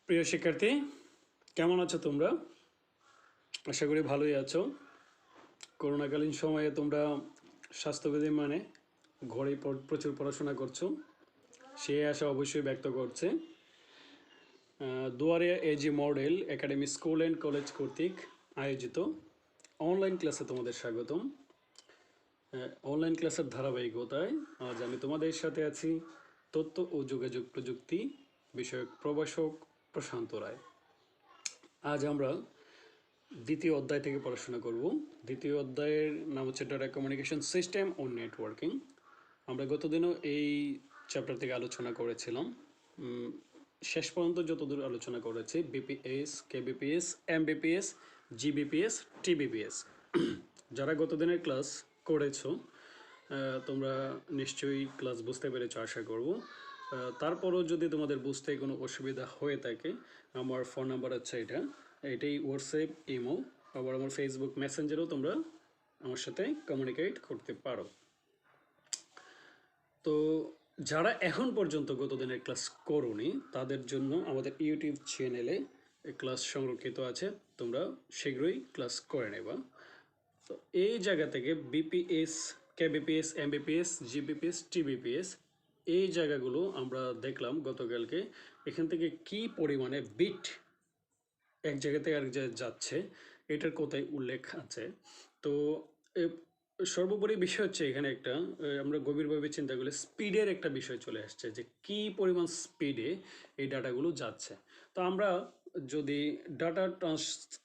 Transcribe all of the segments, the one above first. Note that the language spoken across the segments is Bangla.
প্রিয় শিক্ষার্থী, কেমন আছো তোমরা? আশা করি ভালোই আছো। করোনাকালীন সময়ে তোমরা স্বাস্থ্যবিধি মানে ঘরে প্রচুর পড়াশোনা করছো, সে আশা অবশ্যই ব্যক্ত করছে। Duaria AG model academy school and college কর্তৃক আয়োজিত অনলাইন ক্লাসে তোমাদের স্বাগতম। অনলাইন ক্লাসের ধারাবাহিকতায় আজ আমি তোমাদের সাথে আছি তথ্য ও যোগাযোগ প্রযুক্তি বিষয়ক প্রভাষক প্রশান্ত রায়। আজ আমরা দ্বিতীয় অধ্যায় থেকে পড়াশোনা করব। দ্বিতীয় অধ্যায়ের নাম হচ্ছে ডাটা কমিউনিকেশন সিস্টেম ও নেটওয়ার্কিং। আমরা গতদিনও এই চ্যাপ্টার থেকে আলোচনা করেছিলাম। শেষ পর্যন্ত যতদূর আলোচনা করেছি বিপিএস, কেবিপিএস, এমবিপিএস, জিবিপিএস, টিবিপিএস। যারা গতদিনের ক্লাস করেছো তোমরা নিশ্চয়ই ক্লাস বুঝতে পেরেছো আশা করব। তারপরও যদি তোমাদের বুঝতে কোনো অসুবিধা হয়ে থাকে, আমার ফোন নাম্বার হচ্ছে এটাই হোয়াটসঅ্যাপ, ইমো, আবার আমার ফেসবুক মেসেঞ্জারেও তোমরা আমার সাথে কমিউনিকেট করতে পারো। তো যারা এখন পর্যন্ত গতদিনের ক্লাস করোনি তাদের জন্য আমাদের ইউটিউব চ্যানেলে ক্লাস সংরক্ষিত আছে, তোমরা শীঘ্রই ক্লাস করে নেবা। তো এই জায়গা থেকে বিপিএস, কেবিপিএস, এমবিপিএস, জিবিপিএস, টিবিপিএস এই জায়গাগুলো আমরা দেখলাম গতকালকে। এখান থেকে কি পরিমাণে বিট এক জায়গা থেকে আরেক জায়গায় যাচ্ছে এটার কোথায় উল্লেখ আছে। তো সর্বোপরি বিষয় হচ্ছে এখানে একটা আমরা গভীরভাবে চিন্তা করলে স্পিডের একটা বিষয় চলে আসছে, যে কি পরিমাণ স্পিডে এই ডাটাগুলো যাচ্ছে। তো আমরা যদি ডাটা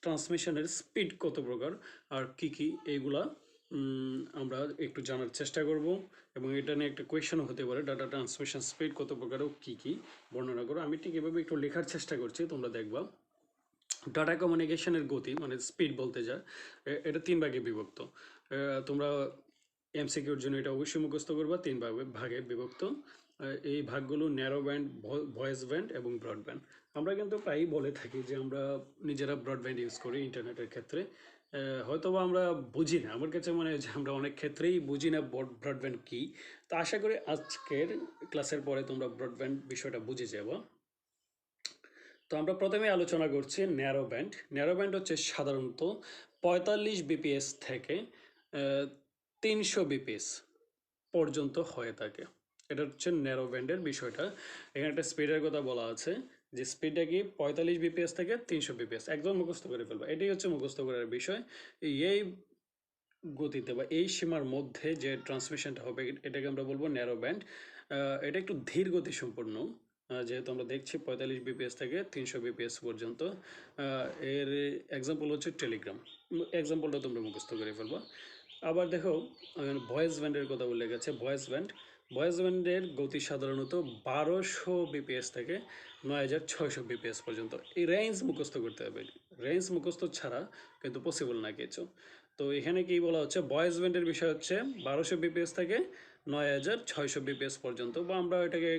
ট্রান্সমিশনের স্পিড কত প্রকার আর কি এইগুলা আমরা একটু জানার চেষ্টা করব, এবং এটা নিয়ে একটা কোয়েশনও হতে পারে, ডাটা ট্রান্সমিশন স্পিড কত প্রকার ও কী বর্ণনা করো। আমি ঠিক এভাবে একটু লেখার চেষ্টা করছি, তোমরা দেখবা। ডাটা কমিউনিকেশনের গতি মানে স্পিড বলতে যা এটা 3 ভাগে বিভক্ত। তোমরা এমসিকিউর জন্য এটা অবশ্যই মুখস্থ করবা, 3 ভাগে বিভক্ত। এই ভাগগুলো ন্যারো ব্যান্ড, ভয়েস ব্যান্ড এবং ব্রডব্যান্ড। আমরা কিন্তু প্রায়ই বলে থাকি যে আমরা নিজেরা ব্রডব্যান্ড ইউজ করি ইন্টারনেটের ক্ষেত্রে। হয়তোবা আমরা বুঝি না, আমার কাছে মনে হয় যে আমরা অনেক ক্ষেত্রেই বুঝি না ব্রডব্যান্ড কী। তো আশা করি আজকের ক্লাসের পরে তোমরা ব্রডব্যান্ড বিষয়টা বুঝে যাবো। তো আমরা প্রথমে আলোচনা করছি ন্যারো ব্যান্ড। ন্যারো ব্যান্ড হচ্ছে সাধারণত 45 বিপিএস থেকে 300 বিপিএস পর্যন্ত হয়ে থাকে। এটা হচ্ছে ন্যারো ব্যান্ডের বিষয়টা। এখানে একটা স্পিডের কথা বলা আছে, যে স্পিডটা কি 45 বিপিএস থেকে 300 বিপিএস, একদম মুখস্থ করে ফেলবো। এটাই হচ্ছে মুখস্থ করার বিষয়। এই গতিতে বা এই সীমার মধ্যে যে ট্রান্সমিশনটা হবে এটাকে আমরা বলবো ন্যারো ব্যান্ড। এটা একটু ধীর গতি সম্পন্ন, যেহেতু আমরা দেখছি 45 বিপিএস থেকে 300 বিপিএস পর্যন্ত। এর এক্সাম্পল হচ্ছে টেলিগ্রাম, এক্সাম্পলটা তোমরা মুখস্থ করে ফেলবো। আবার দেখো ভয়েস ব্যান্ডের কথা উল্লেখ আছে। ভয়েস ব্যান্ডের গতি সাধারণত 1200 বিপিএস থেকে 9600 বিপিএস পর্যন্ত। এই রেঞ্জ মুখস্থ করতে হবে, রেঞ্জ মুখস্থ ছাড়া কিন্তু পসিবল না কিছু। তো এখানে কি বলা হচ্ছে, ভয়েস ব্যান্ডের বিষয় হচ্ছে 1200 বিপিএস থেকে 9600 বিপিএস পর্যন্ত, বা আমরা এটাকে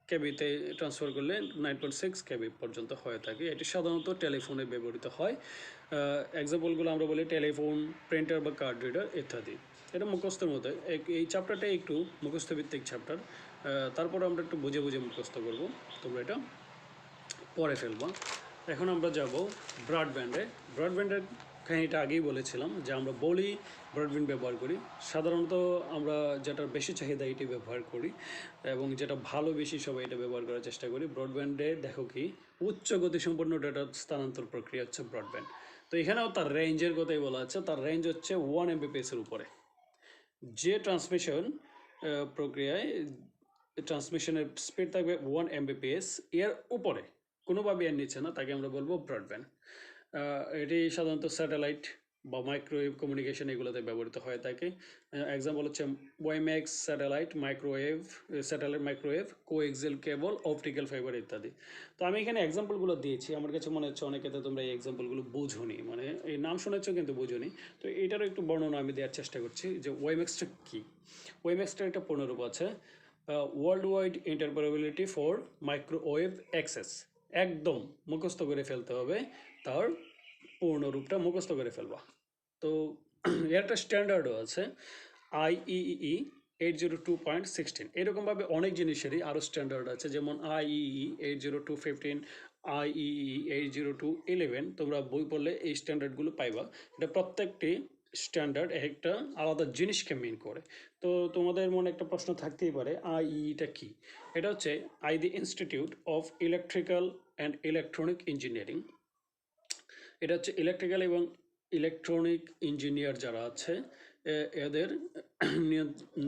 কেবিতে ট্রান্সফার করলে 9.6 কেবি পর্যন্ত হয়ে থাকে। এটি সাধারণত টেলিফোনে ব্যবহৃত হয়। এক্সাম্পলগুলো আমরা বলি টেলিফোন, প্রিন্টার বা কার্ড রিডার ইত্যাদি। এটা মুখস্থের মতো, এই চ্যাপ্টারটা একটু মুখস্থভিত্তিক চ্যাপ্টার। তারপর আমরা একটু বুঝে বুঝে মুখস্থ করব, তোমরা এটা পরে ফেলবো। এখন আমরা যাব ব্রডব্যান্ডে। ব্রডব্যান্ডের কাহিনিটা আগেই বলেছিলাম যে আমরা বলি ব্রডব্যান্ড ব্যবহার করি। সাধারণত আমরা যেটার বেশি চাহিদা এটি ব্যবহার করি, এবং যেটা ভালো বেশি সবাই এটা ব্যবহার করার চেষ্টা করি। ব্রডব্যান্ডে দেখো কি উচ্চ গতিসম্পন্ন ডেটা স্থানান্তর প্রক্রিয়া হচ্ছে ব্রডব্যান্ড। তো এখানেও তার রেঞ্জের কথাই বলা আছে, তার রেঞ্জ হচ্ছে 1 এমবিপিএসের উপরে। যে ট্রান্সমিশন প্রক্রিয়ায় ট্রান্সমিশনের স্পিড থাকবে 1 এমবিপিএস, এর উপরে কোনোভাবে এর নিচে না, তাকে আমরা বলবো ব্রডব্যান্ড। এটি সাধারণত স্যাটেলাইট বা মাইক্রোওয়েভ কমিউনিকেশন এগুলোতে ব্যবহৃত হয়ে থাকে। এক্সাম্পল হচ্ছে WiMAX satellite, microwave, coaxial cable, optical fibre ইত্যাদি। তো আমি এখানে এক্সাম্পলগুলো দিয়েছি, আমার কাছে মনে হচ্ছে অনেকেতে তোমরা এই এক্সাম্পলগুলো বুঝোনি, মানে এই নাম শুনেছো কিন্তু বুঝোনি। তো এটারও একটু বর্ণনা আমি দেওয়ার চেষ্টা করছি যে ওয়াইম্যাক্সটা কী। ওয়াইম্যাক্সটার একটা পূর্ণরূপ আছে, world wide interoperability for microwave access. একদম মুখস্থ করে ফেলতে হবে, তার পূর্ণরূপটা মুখস্থ করে ফেলবা। তো এর একটা স্ট্যান্ডার্ডও আছে, IEEE 802.16। এরকমভাবে অনেক জিনিসেরই আরও স্ট্যান্ডার্ড আছে, যেমন IEEE 802.15, IEEE 802.11 তোমরা বই পড়লে এই স্ট্যান্ডার্ডগুলো পাইবা। এটা প্রত্যেকটি স্ট্যান্ডার্ড একটা আলাদা জিনিসকে মিন করে। তো তোমাদের মনে একটা প্রশ্ন থাকতেই পারে আইইটা কি। এটা হচ্ছে দি institute of electrical and electronic engineering. এটা হচ্ছে ইলেকট্রিক্যাল এবং ইলেকট্রনিক ইঞ্জিনিয়ার যারা আছে এদের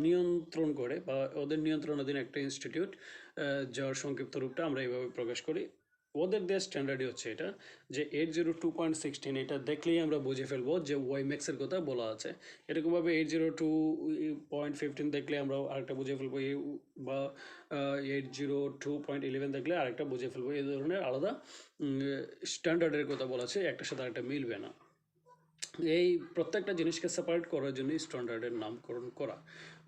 নিয়ন্ত্রণ করে বা ওদের নিয়ন্ত্রণাধীন একটা ইনস্টিটিউট, যার সংক্ষিপ্ত রূপটা আমরা এইভাবে প্রকাশ করি। ওদের দেশ স্ট্যান্ডার্ডই হচ্ছে এটা যে 802.16, এটা দেখলেই আমরা বুঝে ফেলবো যে ওয়াইম্যাক্সের কথা বলা আছে। এরকমভাবে 802.15 দেখলে আমরা আরেকটা বুঝে ফেলবো, বা 802.11 দেখলে আরেকটা বুঝে ফেলবো। এই ধরনের আলাদা স্ট্যান্ডার্ডের কথা বলা আছে, একটার সাথে আরেকটা মিলবে না। এই প্রত্যেকটা জিনিসকে সেপারেট করার জন্য স্ট্যান্ডার্ডের নামকরণ করা।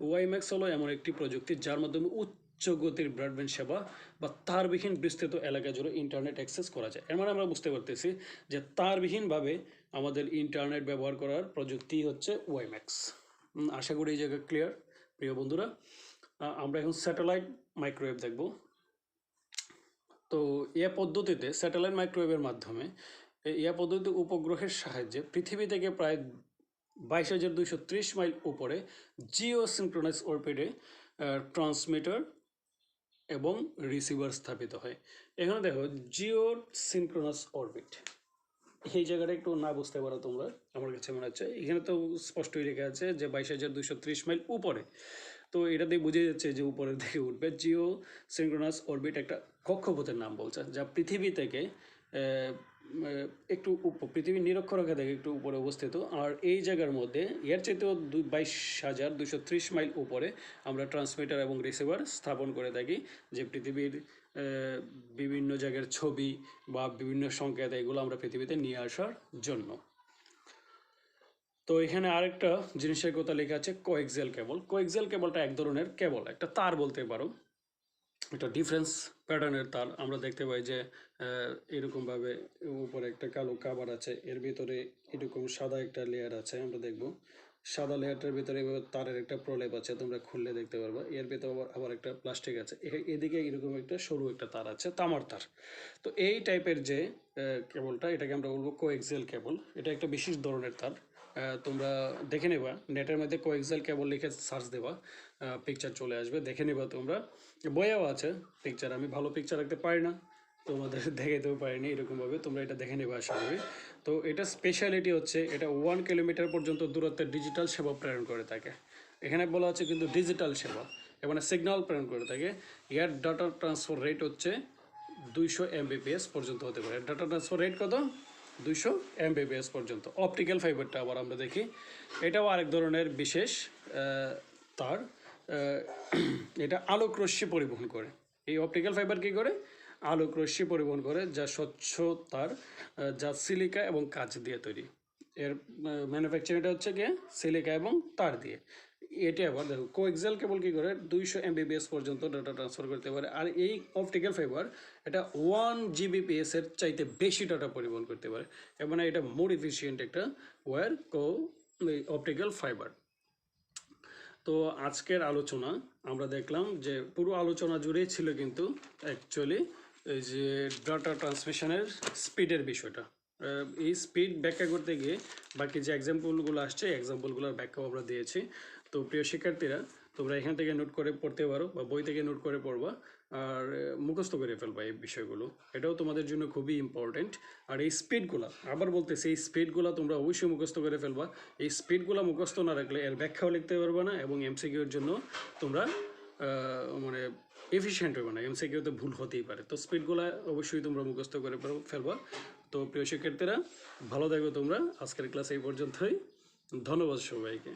ওয়াইম্যাক্স হলো এমন একটি প্রযুক্তি যার মাধ্যমে উচ্চ গতির ব্রডব্যান্ড সেবা বা তারবিহীন বিস্তৃত এলাকা জুড়ে ইন্টারনেট অ্যাক্সেস করা যায়। এর মানে আমরা বুঝতে পারতেছি যে তারবিহীনভাবে আমাদের ইন্টারনেট ব্যবহার করার প্রযুক্তি হচ্ছে ওয়াইম্যাক্স। আশা করি এই জায়গা ক্লিয়ার প্রিয় বন্ধুরা। আমরা এখন স্যাটেলাইট মাইক্রোওয়েভ দেখব। তো এ পদ্ধতিতে স্যাটেলাইট মাইক্রোওয়েভের মাধ্যমে পদ্ধতিতে উপগ্রহের সাহায্যে পৃথিবী থেকে প্রায় 22,230 মাইল উপরে জিও সিনক্রোনাস অরবিটে ট্রান্সমিটার এবং রিসিভার স্থাপিত হয়। এখানে দেখো জিও সিনক্রোনাস অরবিট, এই জায়গাটা একটু না বুঝতে পারো তোমরা, আমার কাছে মনে হচ্ছে এখানে তো স্পষ্টই লেখা আছে যে 22,230 মাইল উপরে। তো এটা দিয়ে বুঝে যাচ্ছে যে উপরের দিকে উঠবে। জিও সিনক্রোনাস অরবিট একটা কক্ষপথের নাম বলছে যা পৃথিবী থেকে একটু পৃথিবীর নিরক্ষরেখা থেকে একটু উপরে অবস্থিত। আর এই জায়গার মধ্যে এর চাইতেও 22,230 মাইল উপরে আমরা ট্রান্সমিটার এবং রিসিভার স্থাপন করে থাকি, যে পৃথিবীর বিভিন্ন জায়গার ছবি বা বিভিন্ন সংকেত এগুলো আমরা পৃথিবীতে নিয়ে আসার জন্য। তো এখানে আরেকটা জিনিসের কথা লেখা আছে কোএক্সিয়াল কেবল। কোএক্সিয়াল কেবলটা এক ধরনের কেবল, একটা তার বলতে পারো, একটা ডিফারেন্স প্যাটার্নের তার। আমরা দেখতে পাই যে এরকমভাবে উপরে একটা কালো কাভার আছে, এর ভিতরে এরকম সাদা একটা লেয়ার আছে। আমরা দেখব সাদা লেয়ারটার ভিতরে এভাবে তারের একটা প্রলেপ আছে, তোমরা খুললে দেখতে পারবা। এর ভিতরে আবার একটা প্লাস্টিক আছে, এদিকে এরকম একটা সরু একটা তার আছে, তামার তার। তো এই টাইপের যে কেবলটা, এটাকে আমরা বলবো কোএক্সিয়াল কেবল। এটা একটা বিশেষ ধরনের তার। তোমরা দেখে নেবা, নেটের মধ্যে কোএক্সিয়াল কেবল লিখে সার্চ দেবা, পিকচার চলে আসবে, দেখে নেবা তোমরা। বইয়াও আছে পিকচার, আমি ভালো পিকচার রাখতে পারি না, তোমাদের দেখাতেও পারিনি এরকমভাবে, তোমরা এটা দেখে নেবে আশা করি। তো এটা স্পেশালিটি হচ্ছে এটা 1 কিলোমিটার পর্যন্ত দূরত্বে ডিজিটাল সেবা প্রেরণ করে থাকে। এখানে বলা আছে কিন্তু ডিজিটাল সেবা, মানে সিগন্যাল প্রেরণ করে থাকে। এর ডাটা ট্রান্সফার রেট হচ্ছে 200 Mbps পর্যন্ত হতে পারে। ডাটা ট্রান্সফার রেট কত? 200 Mbps পর্যন্ত। অপটিক্যাল ফাইবারটা আবার আমরা দেখি, এটাও আরেক ধরনের বিশেষ তার। এটা আলোক রশ্মি পরিবহন করে। এই অপটিক্যাল ফাইবার কী করে? আলোক রশ্মি পরিবহন করে, যা স্বচ্ছ তার, যা সিলিকা এবং কাঁচ দিয়ে তৈরি। এর ম্যানুফ্যাকচারিংটা হচ্ছে গিয়ে সিলিকা এবং তার দিয়ে। এটা আবার দেখো কোএক্সিয়াল কেবল কী করে 200 Mbps পর্যন্ত ডাটা ট্রান্সফার করতে পারে। আর এই অপটিক্যাল ফাইবার এটা 1 Gbps এর চাইতে বেশি ডাটা পরিবহন করতে পারে, এবং এটা মোর এফিসিয়েন্ট একটা ওয়্যার অপটিক্যাল ফাইবার। তো আজকের আলোচনা আমরা দেখলাম যে পুরো আলোচনা জুড়েই ছিল কিন্তু অ্যাকচুয়ালি এই যে ডাটা ট্রান্সমিশনের স্পিডের বিষয়টা। এই স্পিড ব্যাখ্যা করতে গিয়ে বাকি যে এক্সাম্পলগুলো আসছে এক্সাম্পলগুলোর ব্যাখ্যাও আমরা দিয়েছি। তো প্রিয় শিক্ষার্থীরা, তোমরা এখান থেকে নোট করে পড়তে পারো বা বই থেকে নোট করে পড়বা আর মুখস্থ করে ফেলবা এই বিষয়গুলো, এটাও তোমাদের জন্য খুবই ইম্পর্টেন্ট। আর এই স্পিডগুলো আবার বলতেছি, এই স্পিডগুলো তোমরা অবশ্যই মুখস্থ করে ফেলবা। এই স্পিডগুলো মুখস্থ না রাখলে এর ব্যাখ্যাও লিখতে পারবে না, এবং এমসিকিউর জন্য তোমরা মানে এফিসিয়েন্ট হবে না, এমসিকিউতে ভুল হতেই পারে। তো স্পিডগুলো অবশ্যই তোমরা মুখস্থ করে ফেলবা। তো প্রিয় শিক্ষার্থীরা, ভালো থাকবে তোমরা। আজকের ক্লাস এই পর্যন্তই। ধন্যবাদ সবাইকে।